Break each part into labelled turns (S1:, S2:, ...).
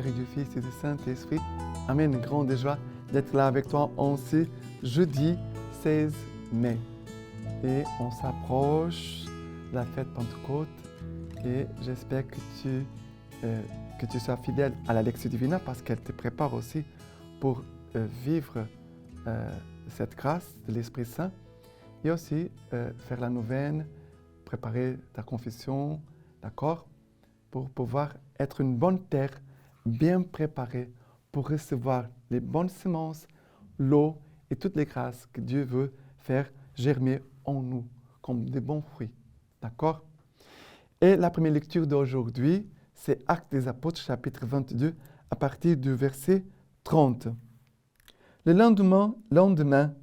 S1: Père et du Fils et du Saint-Esprit. Amen. Grande joie d'être là avec toi en ce jeudi 16 mai. Et on s'approche de la fête Pentecôte et j'espère que tu sois fidèle à la Lectio Divina parce qu'elle te prépare aussi pour vivre cette grâce de l'Esprit Saint et aussi faire la neuvaine, préparer ta confession, d'accord, pour pouvoir être une bonne terre bien préparée pour recevoir les bonnes semences, l'eau et toutes les grâces que Dieu veut faire germer en nous comme des bons fruits. D'accord? Et la première lecture d'aujourd'hui, c'est Actes des Apôtres, chapitre 22, à partir du verset 30. Le lendemain,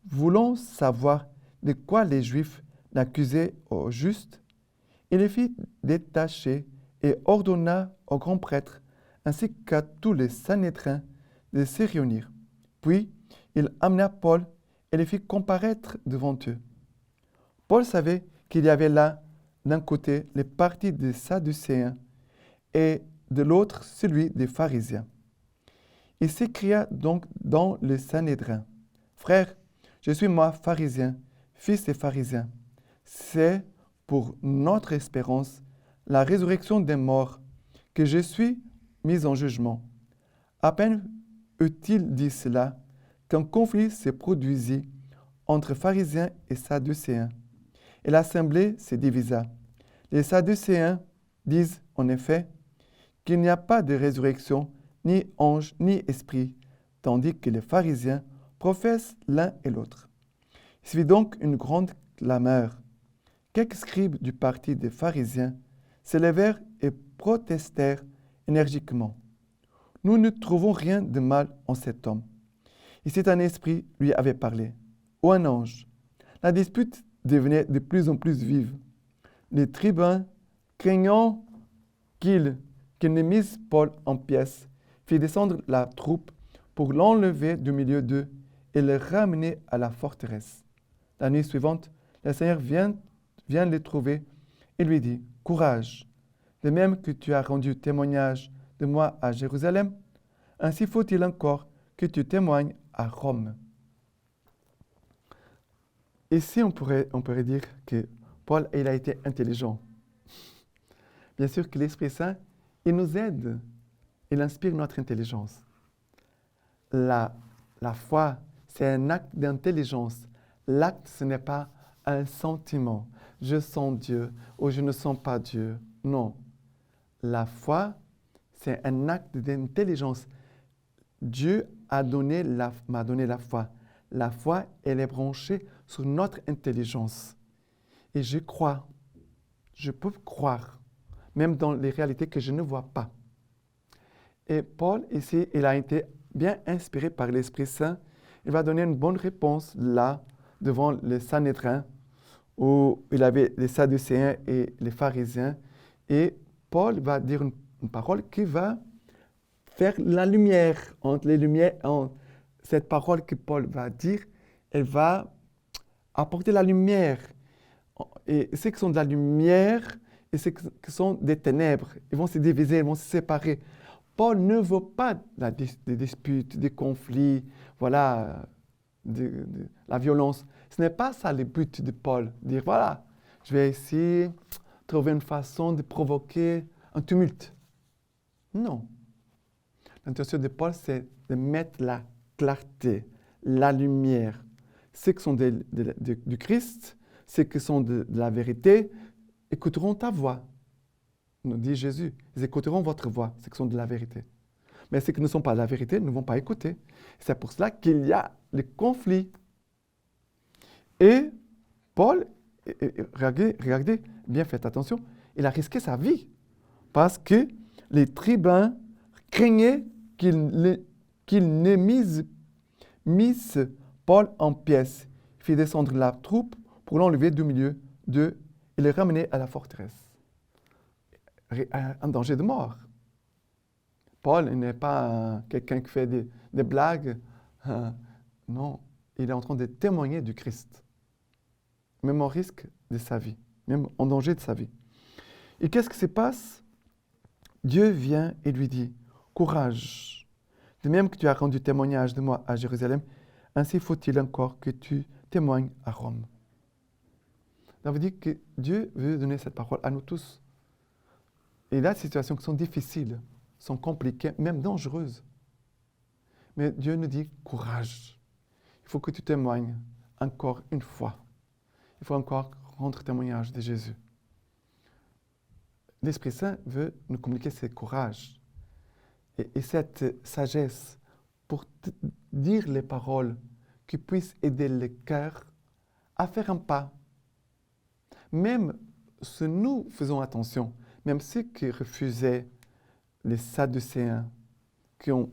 S1: voulant savoir de quoi les Juifs l'accusaient au juste, il les fit détacher et ordonna aux grands prêtres ainsi qu'à tous les Sanhédrins de se réunir. Puis il amena Paul et les fit comparaître devant eux. Paul savait qu'il y avait là, d'un côté, le parti des Sadducéens et de l'autre, celui des pharisiens. Il s'écria donc dans le Sanhédrin: « Frères, je suis moi pharisien, fils des pharisiens. C'est pour notre espérance, la résurrection des morts, que je suis mis en jugement. » À peine eut-il dit cela, qu'un conflit se produisit entre pharisiens et sadducéens. Et l'assemblée se divisa. Les sadducéens disent en effet qu'il n'y a pas de résurrection, ni ange, ni esprit, tandis que les pharisiens professent l'un et l'autre. Il suivit donc une grande clameur. Quelques scribes du parti des pharisiens se levèrent et protestèrent énergiquement. « Nous ne trouvons rien de mal en cet homme. Ici un esprit lui avait parlé, ou un ange. » La dispute devenait de plus en plus vive. Les tribuns, craignant qu'ils ne misent Paul en pièces, firent descendre la troupe pour l'enlever du milieu d'eux et le ramener à la forteresse. La nuit suivante, le Seigneur vient les trouver et lui dit: « Courage, de même que tu as rendu témoignage de moi à Jérusalem, ainsi faut-il encore que tu témoignes à Rome. » Ici, on pourrait dire que Paul, il a été intelligent. Bien sûr que l'Esprit Saint, il nous aide, il inspire notre intelligence. La foi, c'est un acte d'intelligence. L'acte, ce n'est pas un sentiment. Je sens Dieu ou je ne sens pas Dieu. Non. La foi, c'est un acte d'intelligence. Dieu m'a donné la foi. La foi, elle est branchée sur notre intelligence. Et je crois, je peux croire, même dans les réalités que je ne vois pas. Et Paul, ici, il a été bien inspiré par l'Esprit Saint. Il va donner une bonne réponse là, devant le Sanhédrin, où il avait les Sadducéens et les pharisiens. Et Paul va dire une parole qui va faire la lumière entre les lumières. Cette parole que Paul va dire, elle va apporter la lumière. Et ceux qui sont de la lumière et ceux qui sont des ténèbres, ils vont se diviser, ils vont se séparer. Paul ne veut pas des disputes, des conflits, voilà, de la violence. Ce n'est pas ça le but de Paul, dire voilà, je vais essayer de trouver une façon de provoquer un tumulte. Non. L'intention de Paul, c'est de mettre la clarté, la lumière. Ceux qui sont du Christ, ceux qui sont de la vérité, écouteront ta voix, nous dit Jésus. Ils écouteront votre voix, ceux qui sont de la vérité. Mais ceux qui ne sont pas de la vérité ne vont pas écouter. C'est pour cela qu'il y a le conflit. Et Paul, regardez, bien faites attention, il a risqué sa vie parce que les tribuns craignaient qu'il ne mise Paul en pièces. Il fit descendre la troupe pour l'enlever du milieu d'eux et le ramener à la forteresse. Un danger de mort. Paul n'est pas quelqu'un qui fait des blagues. Non, il est en train de témoigner du Christ. Même au risque de sa vie, même en danger de sa vie. Et qu'est-ce qui se passe? Dieu vient et lui dit: courage. De même que tu as rendu témoignage de moi à Jérusalem, ainsi faut-il encore que tu témoignes à Rome. Ça veut dire que Dieu veut donner cette parole à nous tous. Et là, des situations qui sont difficiles, sont compliquées, même dangereuses. Mais Dieu nous dit courage. Il faut que tu témoignes encore une fois. Il faut encore rendre témoignage de Jésus. L'Esprit Saint veut nous communiquer ce courage et cette sagesse pour dire les paroles qui puissent aider le cœur à faire un pas. Même si nous faisons attention, même ceux qui refusaient les Sadducéens, qui ont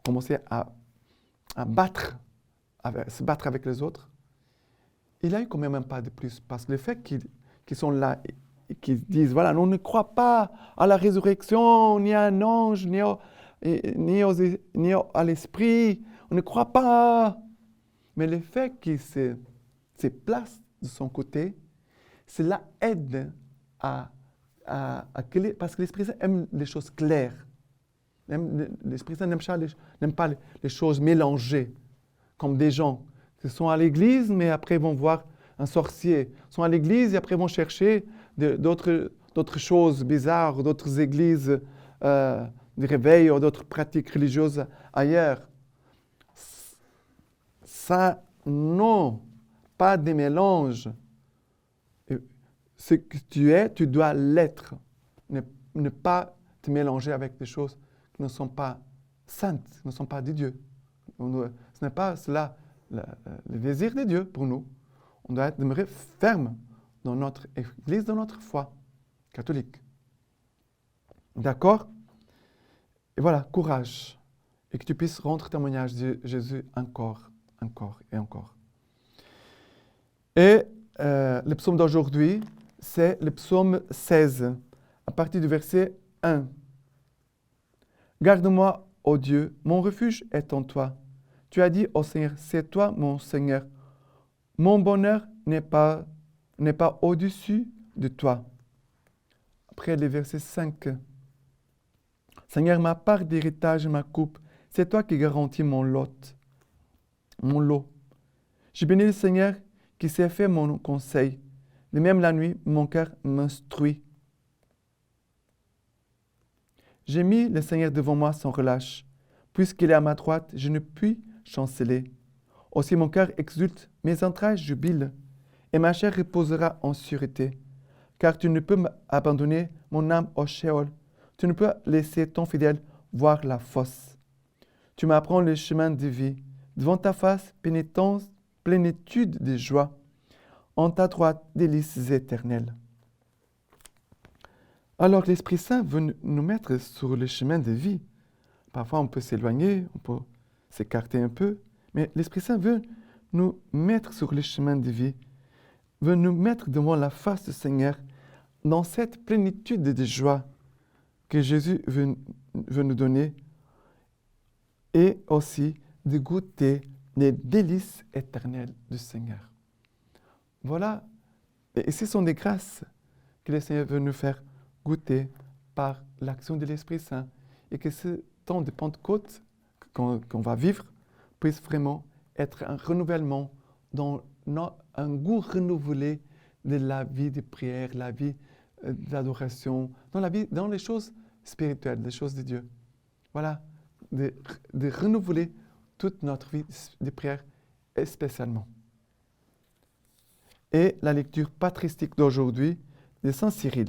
S1: commencé à se battre avec les autres, il y a eu quand même un pas de plus. Parce que le fait qu'ils sont là et qu'ils disent, voilà, on ne croit pas à la résurrection, ni à un ange, ni à l'esprit, on ne croit pas. Mais le fait qu'ils se placent de son côté, cela aide parce que l'Esprit Saint aime les choses claires. L'Esprit Saint n'aime pas les choses mélangées, comme des gens qui sont à l'église, mais après vont voir un sorcier. Ils sont à l'église et après vont chercher d'autres choses bizarres, d'autres églises de réveil ou d'autres pratiques religieuses ailleurs. Ça, non, pas de mélange. Ce que tu es, tu dois l'être. Ne pas te mélanger avec des choses qui ne sont pas saintes, ne sont pas de Dieu. Ce n'est pas cela le désir de Dieu pour nous. On doit demeurer ferme dans notre Église, dans notre foi catholique. D'accord? Et voilà, courage. Et que tu puisses rendre témoignage de Jésus encore et encore. Et le psaume d'aujourd'hui, c'est le psaume 16, à partir du verset 1. Garde-moi, ô Dieu, mon refuge est en toi. Tu as dit au Seigneur, c'est toi mon Seigneur. Mon bonheur n'est pas au-dessus de toi. Après le verset 5. Seigneur, ma part d'héritage et ma coupe, c'est toi qui garantis mon lot. Je bénis le Seigneur qui s'est fait mon conseil. De même la nuit, mon cœur m'instruit. J'ai mis le Seigneur devant moi sans relâche. Puisqu'il est à ma droite, je ne puis chanceler. Aussi mon cœur exulte, mes entrailles jubilent, et ma chair reposera en sûreté. Car tu ne peux abandonner mon âme au Sheol. Tu ne peux laisser ton fidèle voir la fosse. Tu m'apprends le chemin de vie. Devant ta face, plénitude de joie. En ta droite, délices éternelles. Alors l'Esprit Saint veut nous mettre sur le chemin de vie. Parfois on peut s'éloigner, on peut s'écarter un peu, mais l'Esprit Saint veut nous mettre sur le chemin de vie, veut nous mettre devant la face du Seigneur dans cette plénitude de joie que Jésus veut nous donner et aussi de goûter les délices éternelles du Seigneur. Voilà, et ce sont des grâces que le Seigneur veut nous faire goûter par l'action de l'Esprit Saint et que ce temps de Pentecôte qu'on va vivre puisse vraiment être un renouvellement, un goût renouvelé de la vie de prière, la vie d'adoration, dans les choses spirituelles, les choses de Dieu. Voilà, de renouveler toute notre vie de prière, spécialement. Et la lecture patristique d'aujourd'hui de Saint Cyril.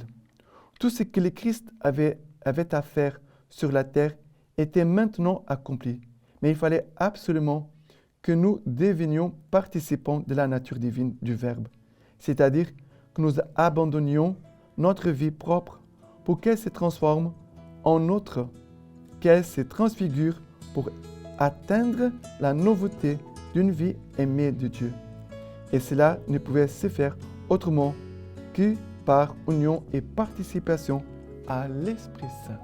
S1: Tout ce que le Christ avait à faire sur la terre était maintenant accompli. Mais il fallait absolument que nous devenions participants de la nature divine du Verbe. C'est-à-dire que nous abandonnions notre vie propre pour qu'elle se transforme en autre, qu'elle se transfigure pour atteindre la nouveauté d'une vie aimée de Dieu. Et cela ne pouvait se faire autrement que par union et participation à l'Esprit Saint.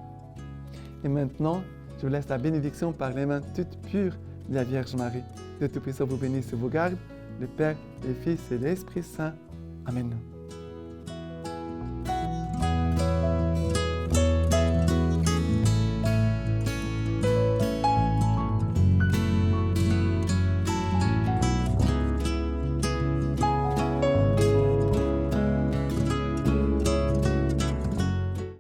S1: Et maintenant, je vous laisse la bénédiction par les mains toutes pures de la Vierge Marie. Dieu Tout-Puissant vous bénisse et vous garde, le Père, le Fils et l'Esprit Saint. Amen.